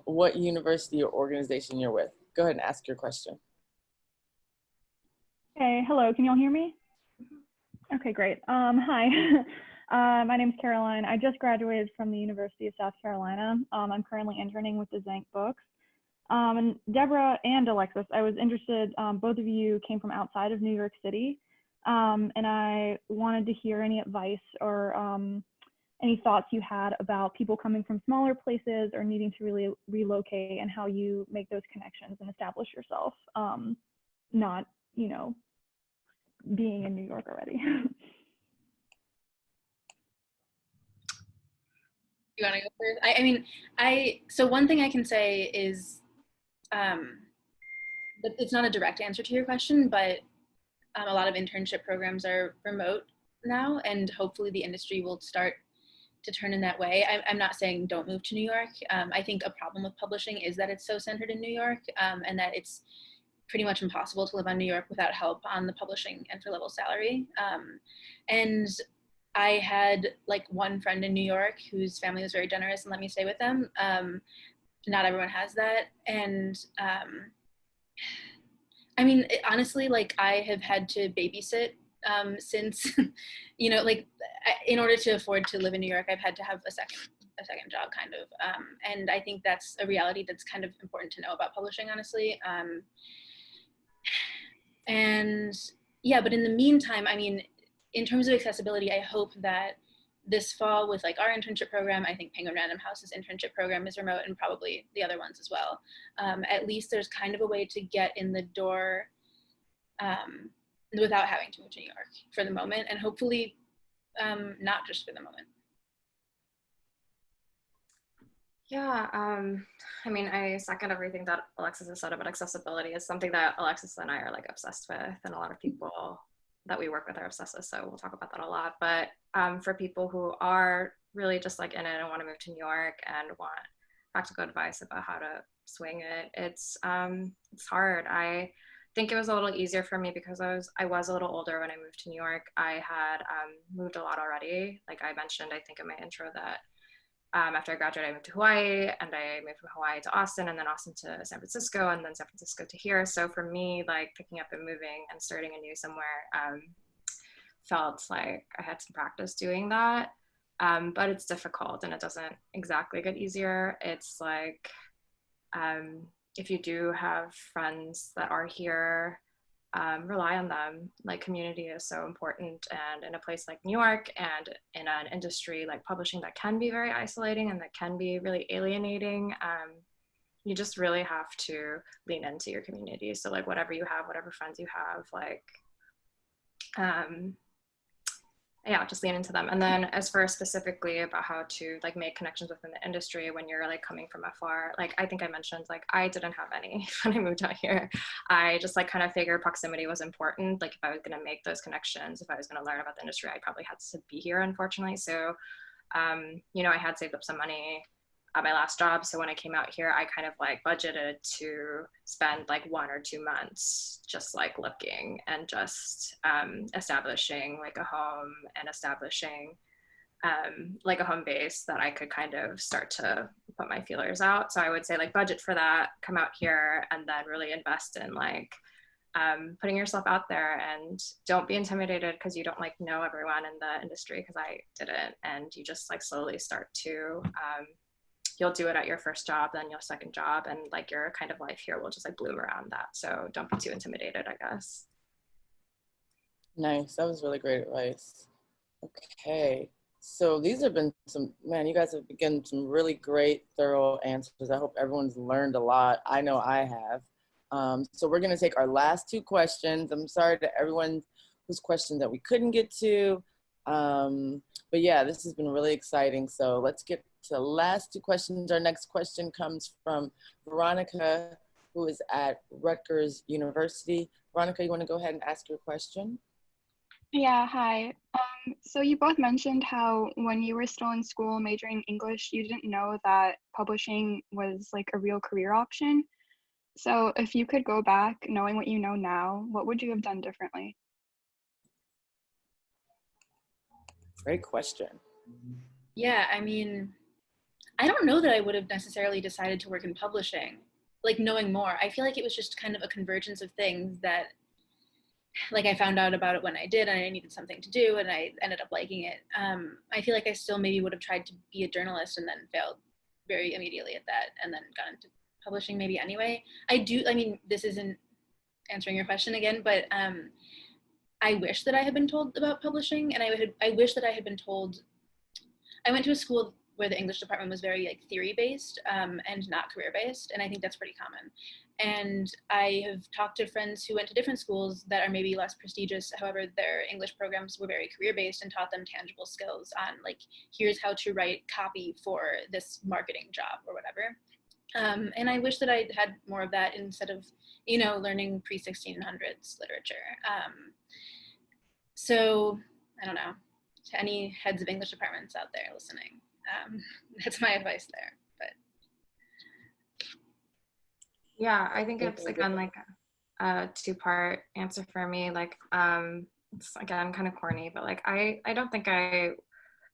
S1: what university or organization you're with. Go ahead and ask your question.
S15: Hey, hello, can y'all hear me? Okay, great. Hi, my name's Caroline. I just graduated from the University of South Carolina. I'm currently interning with the Zank Books. And Deborah and Alexis, I was interested, both of you came from outside of New York City, and I wanted to hear any advice or any thoughts you had about people coming from smaller places or needing to really relocate, and how you make those connections and establish yourself, not, being in New York already.
S2: You want to go first? So one thing I can say is, it's not a direct answer to your question, but a lot of internship programs are remote now, and hopefully the industry will start to turn in that way. I'm not saying don't move to New York. I think a problem with publishing is that it's so centered in New York, and that it's pretty much impossible to live on New York without help on the publishing entry-level salary. And I had like one friend in New York whose family was very generous and let me stay with them. Not everyone has that. And honestly, like I have had to babysit since, in order to afford to live in New York, I've had to have a second job kind of. And I think that's a reality that's kind of important to know about publishing, honestly. And yeah, but in the meantime, in terms of accessibility, I hope that this fall with like our internship program, I think Penguin Random House's internship program is remote, and probably the other ones as well. At least there's kind of a way to get in the door without having to move to New York for the moment, and hopefully not just for the moment.
S3: Yeah, I second everything that Alexis has said about accessibility. It's something that Alexis and I are like obsessed with, and a lot of people that we work with are obsessed with, so we'll talk about that a lot. But for people who are really just like in it and want to move to New York and want practical advice about how to swing it, it's hard. I think it was a little easier for me because I was a little older when I moved to New York. I had moved a lot already. Like I mentioned, I think in my intro that after I graduated, I moved to Hawaii, and I moved from Hawaii to Austin, and then Austin to San Francisco, and then San Francisco to here. So for me, like picking up and moving and starting anew somewhere felt like I had some practice doing that. But it's difficult, and it doesn't exactly get easier. It's like if you do have friends that are here, rely on them. Like community is so important, and in a place like New York and in an industry like publishing that can be very isolating and that can be really alienating, you just really have to lean into your community. So like whatever you have, whatever friends you have, like just lean into them. And then as for specifically about how to like make connections within the industry when you're like coming from afar, like I think I mentioned, like I didn't have any when I moved out here. I just like kind of figured proximity was important. Like if I was going to make those connections, if I was going to learn about the industry, I probably had to be here, unfortunately. So, I had saved up some money at my last job. So when I came out here, I kind of like budgeted to spend like 1 or 2 months just like looking and just establishing like a home and establishing like a home base that I could kind of start to put my feelers out. So I would say like budget for that, come out here, and then really invest in like putting yourself out there, and don't be intimidated because you don't like know everyone in the industry, because I didn't, and you just like slowly start to you'll do it at your first job, then your second job, and like your kind of life here will just like bloom around that. So don't be too intimidated, I guess.
S1: Nice. That was really great advice. Okay. So these have been some, man, you guys have given some really great, thorough answers. I hope everyone's learned a lot. I know I have. So we're going to take our last two questions. I'm sorry to everyone whose questions that we couldn't get to. But yeah, this has been really exciting. So let's get to the last two questions. Our next question comes from Veronica, who is at Rutgers University. Veronica, you want to go ahead and ask your question?
S16: Yeah, hi. So you both mentioned how when you were still in school majoring English, you didn't know that publishing was like a real career option. So if you could go back knowing what you know now, what would you have done differently?
S1: Great question.
S2: Yeah, I mean, I don't know that I would have necessarily decided to work in publishing, like knowing more. I feel like it was just kind of a convergence of things that, like, I found out about it when I did, and I needed something to do, and I ended up liking it. I feel like I still maybe would have tried to be a journalist and then failed very immediately at that, and then got into publishing maybe anyway. I mean, this isn't answering your question again, but I wish that I had been told about publishing, and I wish that I had been told. I went to a school where the English department was very like theory-based and not career-based, and I think that's pretty common. And I have talked to friends who went to different schools that are maybe less prestigious. However, their English programs were very career-based and taught them tangible skills on like, here's how to write copy for this marketing job or whatever. And I wish that I had more of that instead of, you know, learning pre-1600s literature. So I don't know, to any heads of English departments out there listening, that's my advice there. But
S3: yeah, I think it's again like a two-part answer for me. Like it's again kind of corny, but like I don't think I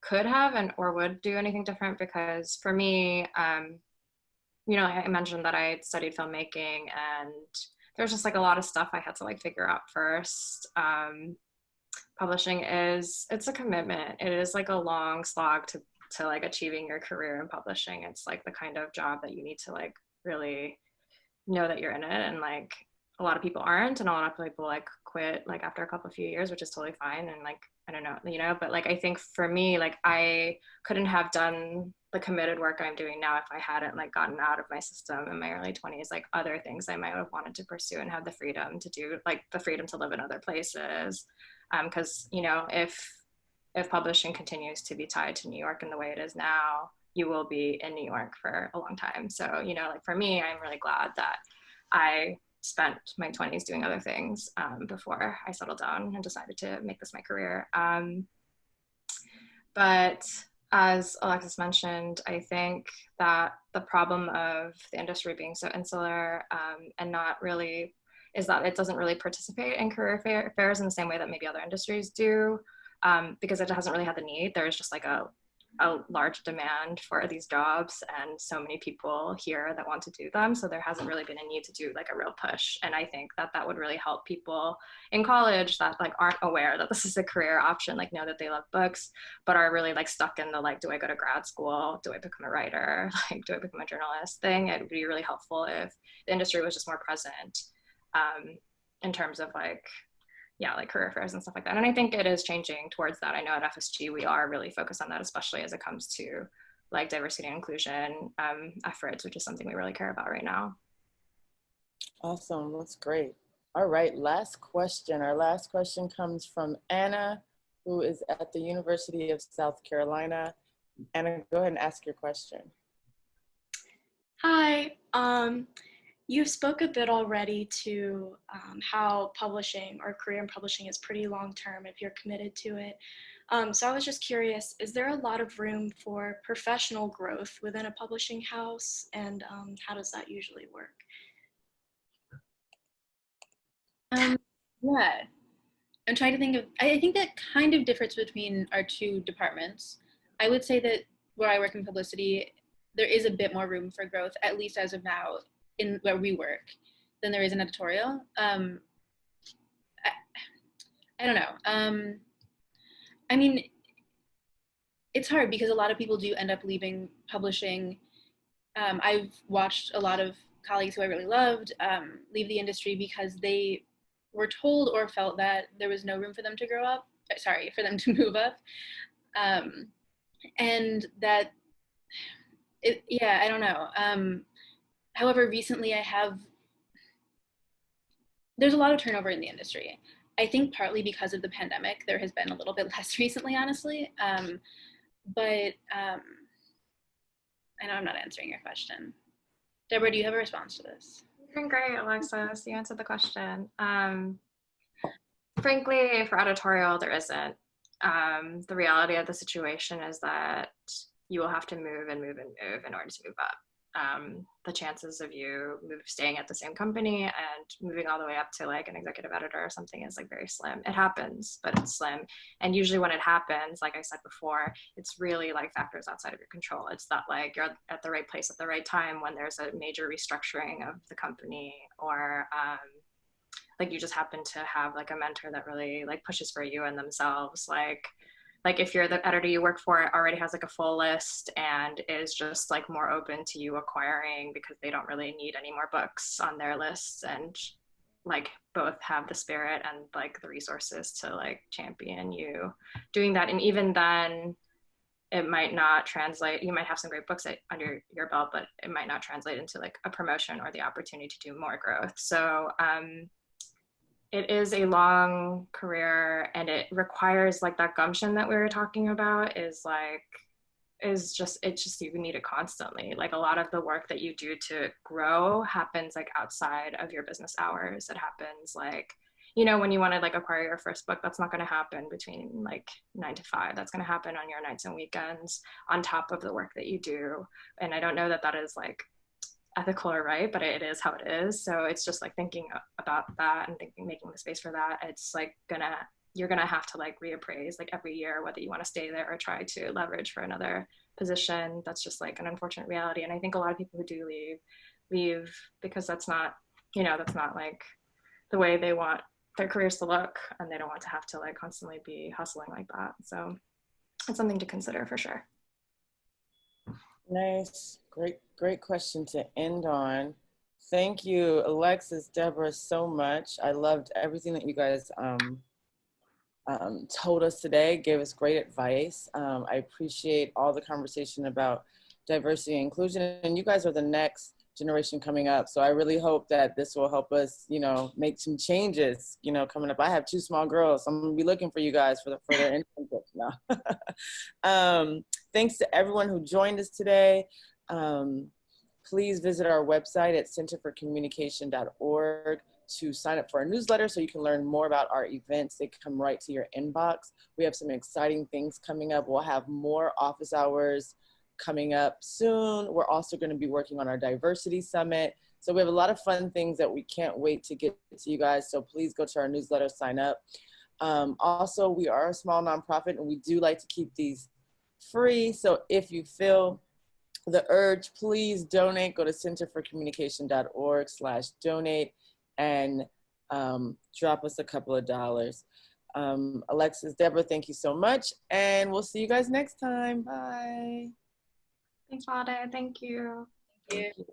S3: could have or would do anything different, because for me, you know, I mentioned that I studied filmmaking, and there's just like a lot of stuff I had to like figure out first. Publishing it's a commitment. It is like a long slog to like achieving your career in publishing. It's like the kind of job that you need to like really know that you're in it, and like a lot of people aren't, and a lot of people like quit like after a few years, which is totally fine. And like, I don't know, you know, but like I think for me, like I couldn't have done the committed work I'm doing now if I hadn't like gotten out of my system in my early 20s, like other things I might have wanted to pursue and have the freedom to do, like the freedom to live in other places. Because you know, if publishing continues to be tied to New York in the way it is now, you will be in New York for a long time. So, you know, like for me, I'm really glad that I spent my 20s doing other things before I settled down and decided to make this my career. But as Alexis mentioned, I think that the problem of the industry being so insular and not really is that it doesn't really participate in career fairs in the same way that maybe other industries do, because it hasn't really had the need. There's just like a large demand for these jobs and so many people here that want to do them. So there hasn't really been a need to do like a real push. And I think that that would really help people in college that like aren't aware that this is a career option, like know that they love books, but are really like stuck in the like, do I go to grad school? Do I become a writer? Like, do I become a journalist thing? It would be really helpful if the industry was just more present in terms of like, yeah, like career fairs and stuff like that. And I think it is changing towards that. I know at FSG, we are really focused on that, especially as it comes to like diversity and inclusion efforts, which is something we really care about right now.
S1: Awesome, that's great. All right, last question. Our last question comes from Anna, who is at the University of South Carolina. Anna, go ahead and ask your question.
S17: Hi, you spoke a bit already to how publishing or career in publishing is pretty long-term if you're committed to it. So I was just curious, is there a lot of room for professional growth within a publishing house, and how does that usually work?
S2: Yeah, I'm trying to think of, I think that kind of differs between our two departments. I would say that where I work in publicity, there is a bit more room for growth, at least as of now, in where we work, than there is in editorial. I don't know. I mean, it's hard because a lot of people do end up leaving publishing. I've watched a lot of colleagues who I really loved leave the industry because they were told or felt that there was no room for them to grow up, sorry, for them to move up. And that, yeah, I don't know. However, recently there's a lot of turnover in the industry. I think partly because of the pandemic, there has been a little bit less recently, honestly. But I know I'm not answering your question. Deborah, do you have a response to this?
S3: You're doing great, Alexis. You answered the question. Frankly, for editorial, there isn't. The reality of the situation is that you will have to move and move and move in order to move up. The chances of you staying at the same company and moving all the way up to like an executive editor or something is like very slim. It happens, but it's slim. And usually when it happens, like I said before, it's really like factors outside of your control. It's not like you're at the right place at the right time when there's a major restructuring of the company, or like you just happen to have like a mentor that really like pushes for you and themselves. Like if you're the editor you work for already has like a full list and is just like more open to you acquiring because they don't really need any more books on their lists, and like both have the spirit and like the resources to like champion you doing that. And even then it might not translate. You might have some great books under your belt, but it might not translate into like a promotion or the opportunity to do more growth. So it is a long career, and it requires like that gumption that we were talking about you need it constantly. Like a lot of the work that you do to grow happens like outside of your business hours. It happens like, you know, when you want to like acquire your first book, that's not going to happen between like 9 to 5. That's going to happen on your nights and weekends on top of the work that you do. And I don't know that that is like ethical or right, but it is how it is. So it's just like thinking about that and making the space for that. It's like you're gonna have to like reappraise like every year whether you want to stay there or try to leverage for another position. That's just like an unfortunate reality. And I think a lot of people who do leave because that's not like the way they want their careers to look, and they don't want to have to like constantly be hustling like that. So it's something to consider for sure.
S1: Nice. Great question to end on. Thank you, Alexis, Deborah, so much. I loved everything that you guys told us today, gave us great advice. I appreciate all the conversation about diversity and inclusion, and you guys are the next generation coming up. So I really hope that this will help us, you know, make some changes, you know, coming up. I have 2 small girls, so I'm gonna be looking for you guys for their internships now. Thanks to everyone who joined us today. Please visit our website at centerforcommunication.org to sign up for our newsletter so you can learn more about our events. They come right to your inbox. We have some exciting things coming up. We'll have more office hours coming up soon. We're also going to be working on our diversity summit. So we have a lot of fun things that we can't wait to get to you guys. So please go to our newsletter, sign up. Also, we are a small nonprofit and we do like to keep these free. So if you feel the urge, please donate. Go to centerforcommunication.org/donate and drop us a couple of dollars. Alexis, Deborah, thank you so much. And we'll see you guys next time. Bye.
S3: Thanks, Wade. Thank you.
S2: Thank you.